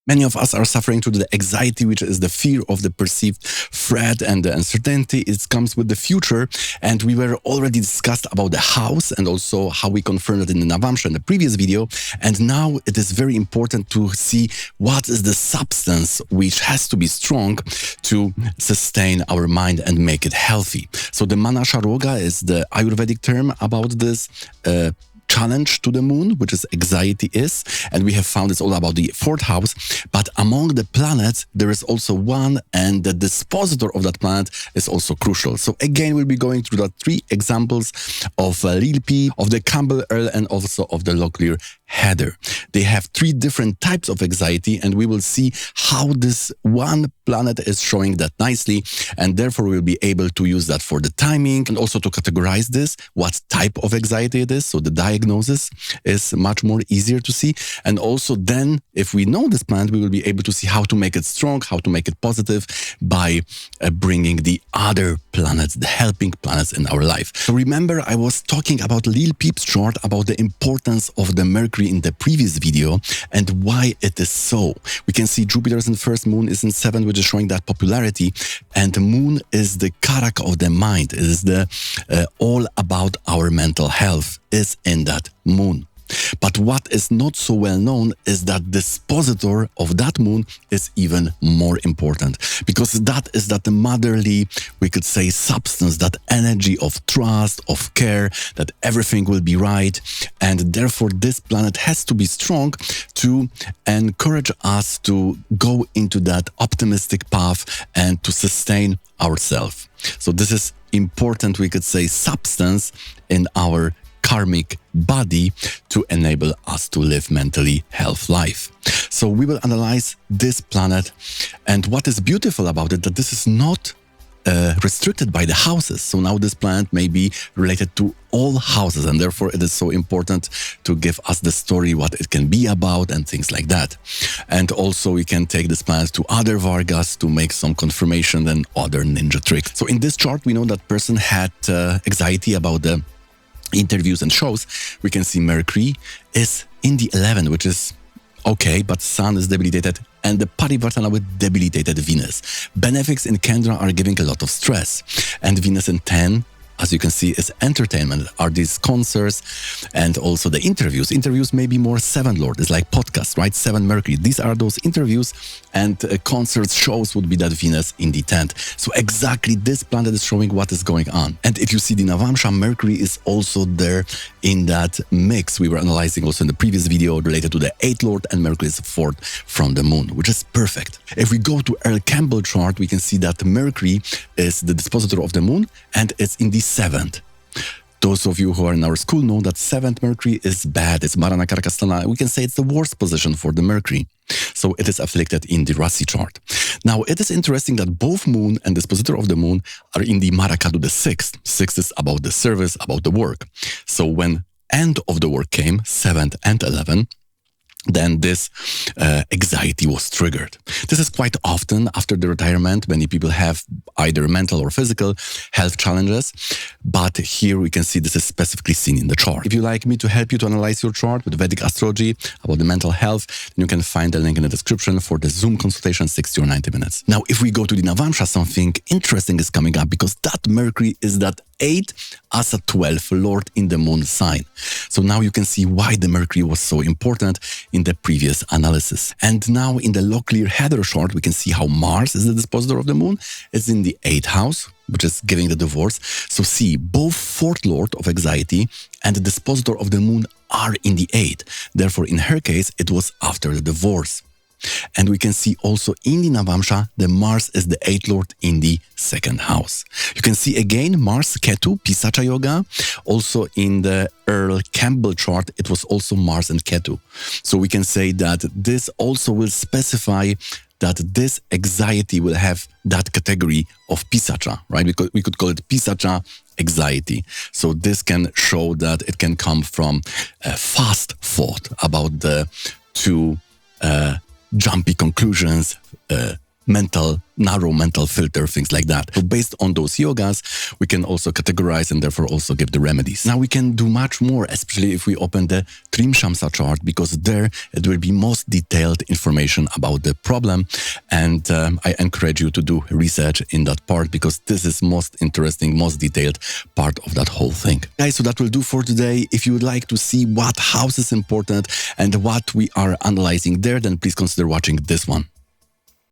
Many of us are suffering through the anxiety, which is the fear of the perceived threat and the uncertainty. It comes with the future. And we were already discussed about the house and also how we confirmed it in the Navamsha in the previous video. And now it is very important to see what is the substance which has to be strong to sustain our mind and make it healthy. So the Manasha Roga is the Ayurvedic term about this challenge to the moon, which is anxiety is, and we have found it's all about the fourth house. But among the planets, there is also one, and the dispositor of that planet is also crucial. So again, we'll be going through the three examples of Lil P, of the Campbell Earl, and also of the Locklear Heather. They have three different types of anxiety, and we will see how this one planet is showing that nicely, and therefore we'll be able to use that for the timing and also to categorize this, what type of anxiety it is, so the diagnosis is much more easier to see. And also then, if we know this planet, we will be able to see how to make it strong, how to make it positive by bringing the other planets, the helping planets in our life. So remember, I was talking about Lil Peep's chart, about the importance of the Mercury in the previous video and why it is so. We can see Jupiter's in first, Moon is in seventh, which is showing that popularity, and Moon is the karaka of the mind. It is the all about our mental health is in that Moon. But what is not so well known is that the dispositor of that moon is even more important, because that is that motherly, we could say, substance, that energy of trust, of care, that everything will be right. And therefore this planet has to be strong to encourage us to go into that optimistic path and to sustain ourselves. So this is important, we could say, substance in our karmic body to enable us to live mentally health life. So we will analyze this planet, and what is beautiful about it, that this is not restricted by the houses. So now this planet may be related to all houses, and therefore it is so important to give us the story, what it can be about and things like that. And also we can take this planet to other Vargas to make some confirmation and other ninja tricks. So in this chart, we know that person had anxiety about the interviews and shows. We can see Mercury is in the 11, which is okay, but Sun is debilitated, and the Parivartana with debilitated Venus. Benefics in Kendra are giving a lot of stress, and Venus in 10, as you can see, is entertainment, are these concerts and also the interviews. Interviews may be more 7 Lord, it's like podcasts, right? 7 Mercury. These are those interviews, and concerts, shows would be that Venus in the 10th. So exactly this planet is showing what is going on. And if you see the Navamsha, Mercury is also there in that mix. We were analyzing also in the previous video related to the 8th Lord, and Mercury is 4th from the moon, which is perfect. If we go to Earl Campbell chart, we can see that Mercury is the dispositor of the moon, and it's in the 7th. Those of you who are in our school know that 7th Mercury is bad. It's Marana Karakastana. We can say it's the worst position for the Mercury. So it is afflicted in the Rasi chart. Now, it is interesting that both moon and dispositor of the moon are in the Marakadu, the 6th. 6th is about the service, about the work. So when end of the work came, 7th and 11, then this anxiety was triggered. This is quite often after the retirement. Many people have either mental or physical health challenges, but here we can see this is specifically seen in the chart. If you like me to help you to analyze your chart with Vedic astrology about the mental health, then you can find the link in the description for the Zoom consultation, 60 or 90 minutes. Now, if we go to the Navamsha, something interesting is coming up, because that Mercury is that 8 as a 12 Lord in the moon sign. So now you can see why the Mercury was so important in the previous analysis. And now in the Locklear Heather chart, we can see how Mars is the dispositor of the moon. It's in the 8th house, which is giving the divorce. So see, both 4th Lord of anxiety and the dispositor of the moon are in the 8th. Therefore, in her case, it was after the divorce. And we can see also in the Navamsha, the Mars is the 8th Lord in the 2nd house. You can see again Mars, Ketu, Pisacha Yoga. Also in the Earl Campbell chart, it was also Mars and Ketu. So we can say that this also will specify that this anxiety will have that category of Pisacha, right? We could call it Pisacha anxiety. So this can show that it can come from fast thought about the two jumpy conclusions, narrow mental filter, things like that. So based on those yogas, we can also categorize and therefore also give the remedies. Now we can do much more, especially if we open the Trimshamsa chart, because there it will be most detailed information about the problem. And I encourage you to do research in that part, because this is most interesting, most detailed part of that whole thing. Guys, so that will do for today. If you would like to see what house is important and what we are analyzing there, then please consider watching this one.